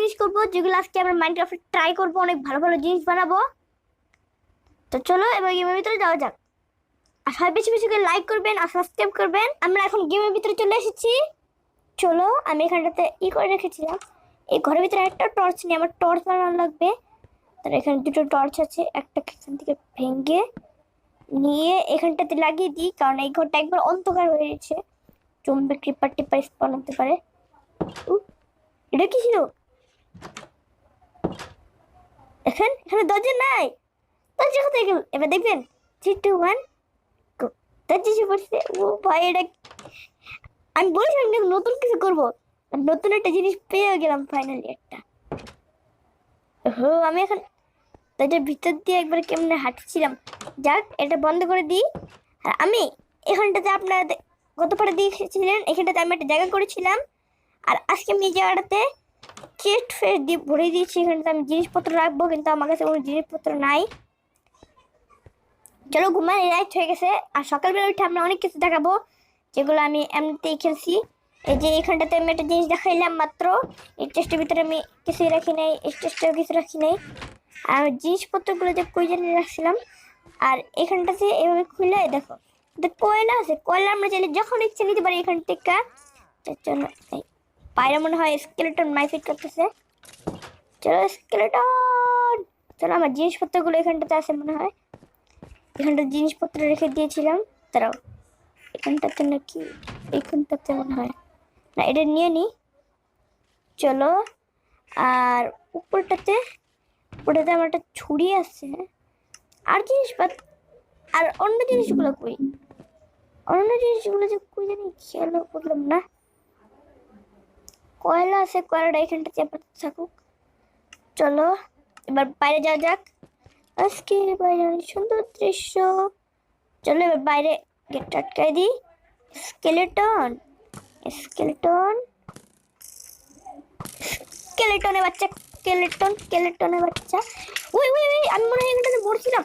জিনিস করবো, যেগুলো আজকে আমরা মাইনক্রাফটে ট্রাই করবো, অনেক ভালো ভালো জিনিস বানাবো। তো চলো এবার গেমের ভিতরে যাওয়া যাক। আর সবাই বেশি বেশি করে লাইক করবেন আর সাবস্ক্রাইব করবেন। আমরা এখন গেমের ভিতরে চলে এসেছি। চলো, আমি এখানটাতে করে রেখেছিলাম। এই ঘরের ভিতরে একটা টর্চ নেই, আমার টর্চ বানানো লাগবে। তার এখানে দুটো টর্চ আছে, একটা এখান থেকে ভেঙে নিয়ে এখানটাতে লাগিয়ে দিই, কারণ এই ঘরটা একবার অন্ধকার হয়ে গেছে, জম্বি ক্রিপার টিপার স্পন হতে পারে। এটা কি ছিল? এখানে দরজা নাই, দরজা কোথায় গেল? এবার দেখবেন 3 2 1 দরজা এসে পড়ছে। ও ভাই, এটা আমি বলেছিলাম নতুন কিছু করবো, নতুন একটা জিনিস পেয়ে গেলাম ফাইনালি একটা। আমি এখন দরজার ভিতর দিয়ে একবার কেমনে হাঁটছিলাম। যাক, এটা বন্ধ করে দিই। আর আমি এখানটাতে আপনারা গতবারে দিয়েছিলেন, এখানটাতে আমি একটা জায়গা করেছিলাম। আর আজকে আমি এই জায়গাটাতে চেস্ট ফেস্ট দিয়ে ভরে দিয়েছি। এখানটাতে আমি জিনিসপত্র রাখবো, কিন্তু আমার কাছে কোনো জিনিসপত্র নাই। চলো ঘুমান, রাইট হয়ে গেছে। আর সকালবেলা উঠে আমরা অনেক কিছু দেখাবো, যেগুলো আমি এমনিতেই খেলছি। এই যে এখানটাতে আমি একটা জিনিস দেখাইলাম মাত্র, এই চেস্টের ভিতরে আমি কিছুই রাখি নাই, এই চেস্টেও কিছু রাখি নাই। আর জিনিসপত্রগুলো যে কই জানি রাখছিলাম। আর এখানটাতে এভাবে খুলে দেখো, কয়লা আছে, কয়লা আমরা চাইলে যখন ইচ্ছে নিতে পারি এখান থেকে। বাইরে মনে হয় স্কেলেটন মাইফিট করতেছে। চলো স্কেলেটন, চলো। আমার জিনিসপত্রগুলো এখানটাতে আছে মনে হয়, এখানটা জিনিসপত্র রেখে দিয়েছিলাম। তারাও এখানটাতে নাকি এখানটাতে মনে হয় না, এটা নিয়ে নি। চলো, আর উপরটাতে আমার একটা ছুরি আছে। আর জিনিসপত্র, আর অন্য জিনিসগুলো কই? অন্য জিনিসগুলো যে কই জানি খেয়ালও করলাম না। কয়লা আছে, কয়লাটা এখানটাতে আপাতত থাকুক। চলো এবার বাইরে যাওয়া যাক। আজকে বাইরে অনেক সুন্দর দৃশ্য। চলো এবার বাইরে গেটটা আটকাই দিই। স্কেলেটন, স্কেলেটন, স্কেলেটনের বাচ্চা, স্কেলেটনের বাচ্চা। ওই ওই ওই, আমি মনে হয় এখানটাতে মরছিলাম।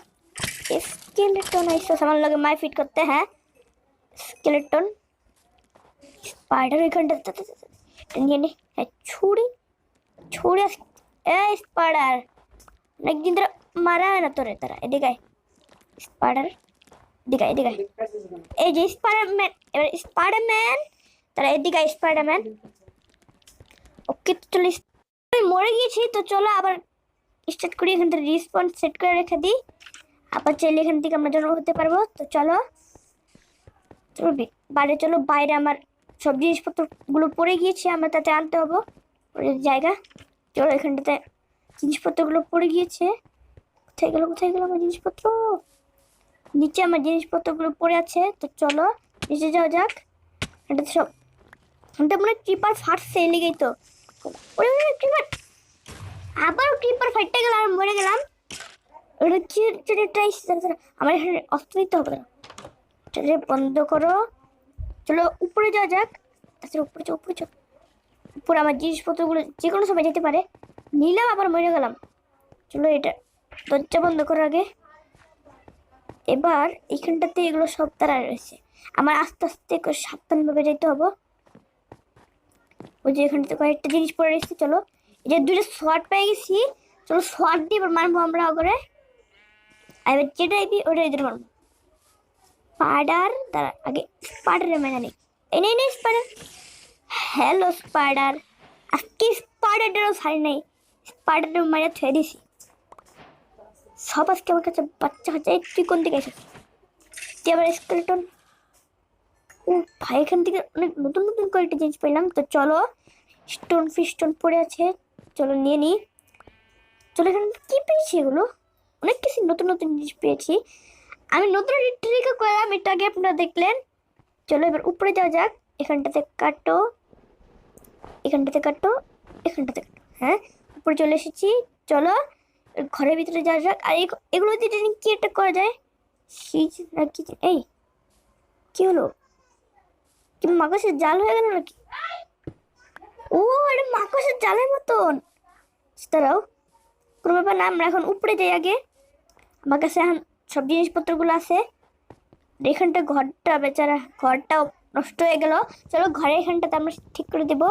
স্কেলেটন আইসো আমার লগে মাই ফিট করতে। হ্যাঁ, স্কেলেটন, স্পাইডার এখানটাতে নিয়ে নি। হ্যাঁ, ছুরি ছুরি। এই স্পাইডার, অনেকদিন ধরে মারা হয় না তোরে। তারা এদিকে স্পাইডার, এদিকে এদিকে। এই যে স্পাইডারম্যান, এবার স্পাইডারম্যান, তারা এদিকে স্পাইডারম্যান। ওকে, তো চলো, আমি মরে গিয়েছি। তো চলো আবার স্টার্ট করি। এখান থেকে রিসপন্স সেট করে রেখে দিই, আবার চাইলে এখান থেকে আমরা জন্ম হতে পারবো। তো চলো চলো বাইরে, চলো বাইরে আমার সব জিনিসপত্রগুলো পড়ে গিয়েছে, আমরা তাতে আনতে হবো জায়গা। চলো এখানটাতে জিনিসপত্রগুলো পড়ে গিয়েছে। কোথায় গেল, কোথায় গেল আমার জিনিসপত্র? নিচে আমার জিনিসপত্রগুলো পড়ে আছে। তো চলো নিচে যাওয়া যাক। এটাতে সব, এটা মনে হয় ক্রিপার ফাটছে, লেগেই তো। ক্রিপার, আবারও ক্রিপার ফাইটটা গেল আর মরে গেলাম। আমার এখানে অস্ত্র নিতে হবে না, বন্ধ করো। চলো উপরে যাওয়া যাক। তাছাড়া উপরে যাও, উপরে যাও। উপরে আমার জিনিসপত্রগুলো যে কোনো সময় যেতে পারে। নিলাম, আবার মরে গেলাম। চলো এটা দরজা বন্ধ করার আগে এবার এখানটাতে এগুলো সব তারা রয়েছে, আমার আস্তে আস্তে সাবধানভাবে যেতে হবে। ওই যে এখানটাতে কয়েকটা জিনিস পড়ে রয়েছে। চলো, এই যে দুটো শর্ট পেয়ে গেছি। চলো শর্ট দিয়ে এবার মারবো আমরা করে। আর এবার যেটাই দিই ওটা এদের মারবো। স্পাইডার, তার আগে স্পাইডারের মানে নেই। এই নেই নেই স্পাইডার। হ্যালো স্পাইডার, আজকে স্পাইডারটারও ছাড়ি নেই, স্পাইডারটা মারা ছেড়ে দিছি সব। আজকে আমার কাছে বাচ্চা কাচ্চা। তুই কোন দিকে এসেছিস? তুই আবার স্কেলেটন। ও ভাই, এখান থেকে অনেক নতুন নতুন কয়েকটা জিনিস পেলাম। তো চলো, স্টোন ফিস্টোন পড়ে আছে, চলো নিয়ে নিই। চলো, এখানে কি পেয়েছি? এগুলো অনেক কিছু নতুন নতুন জিনিস পেয়েছি। আমি নতুন ট্রিকও করলাম, এটা আগে আপনারা দেখলেন। চলো এবার উপরে যাওয়া যাক। এখানটাতে কাটো, এখানটাতে কাটো, এখানটাতে কাটো। হ্যাঁ, উপরে চলে এসেছি। চলো ঘরের ভিতরে যাওয়া যাক। আর এগুলো দিয়ে কি একটা করা যায়, সিজ নাকি? এই কি হলো? কি মাকড়সার জাল হয়ে গেল নাকি? ও, এটা মাকড়সার জালের মতন। তারাও কোনো ব্যাপার না, আমরা এখন উপরে যাই আগে। আমার কাছে এখন সব জিনিসপত্রগুলো আছে। এখানটা ঘরটা, বেচারা ঘরটাও নষ্ট হয়ে গেল। চলো ঘরে এখানটাতে আমরা ঠিক করে দেবো।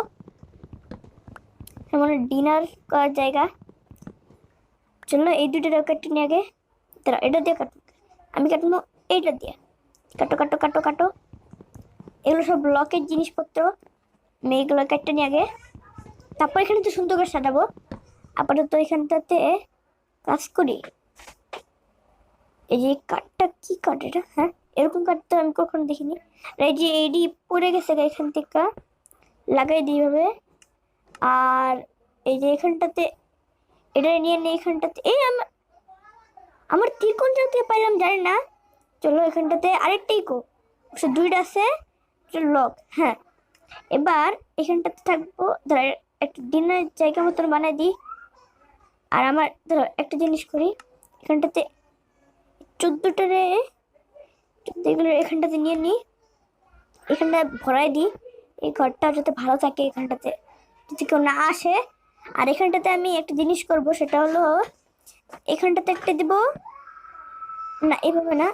মানে ডিনার করার জায়গা। চলো এই দুটো রকেট নিয়ে আগে, দাঁড়া এটা দিয়ে কাটো, আমি কাটবো এইটা দিয়ে। কাটো কাটো কাটো কাটো, এগুলো সব ব্লকের জিনিসপত্র, আমি এইগুলো কেটে নিয়ে আগে। তারপর এখানে তো সুন্দর করে সাজাবো। আপাতত এখানটাতে কাজ করি। এই যে কাঠটা, কি কাঠ এটা? হ্যাঁ, এরকম কাঠ তো আমি কখনো দেখিনি। আর এই যে এডি পড়ে গেছে এখান থেকে, লাগাই দিই ভাবে। আর এই যে এখানটাতে এটা নিয়ে নিই, এখানটাতে এই আমার তীর কোন জায়গা থেকে পাইলাম জানি না। চলো এখানটাতে আরেকটা ইকো, সে দুইটা আছে লক। হ্যাঁ, এবার এখানটাতে থাকবো। ধরো একটা ডিনার জায়গা মতন বানাই দিই। আর আমার ধরো একটা জিনিস করি, এখানটাতে 14টারে এগুলো এখানটাতে নিয়ে নিই, এখানটা ভরাই দিই। এই ঘরটা যাতে ভালো থাকে, এখানটাতে যদি কেউ না আসে। আর এখানটাতে আমি একটা জিনিস করব, সেটা হলো এখানটাতে একটা দিব না, এভাবে না,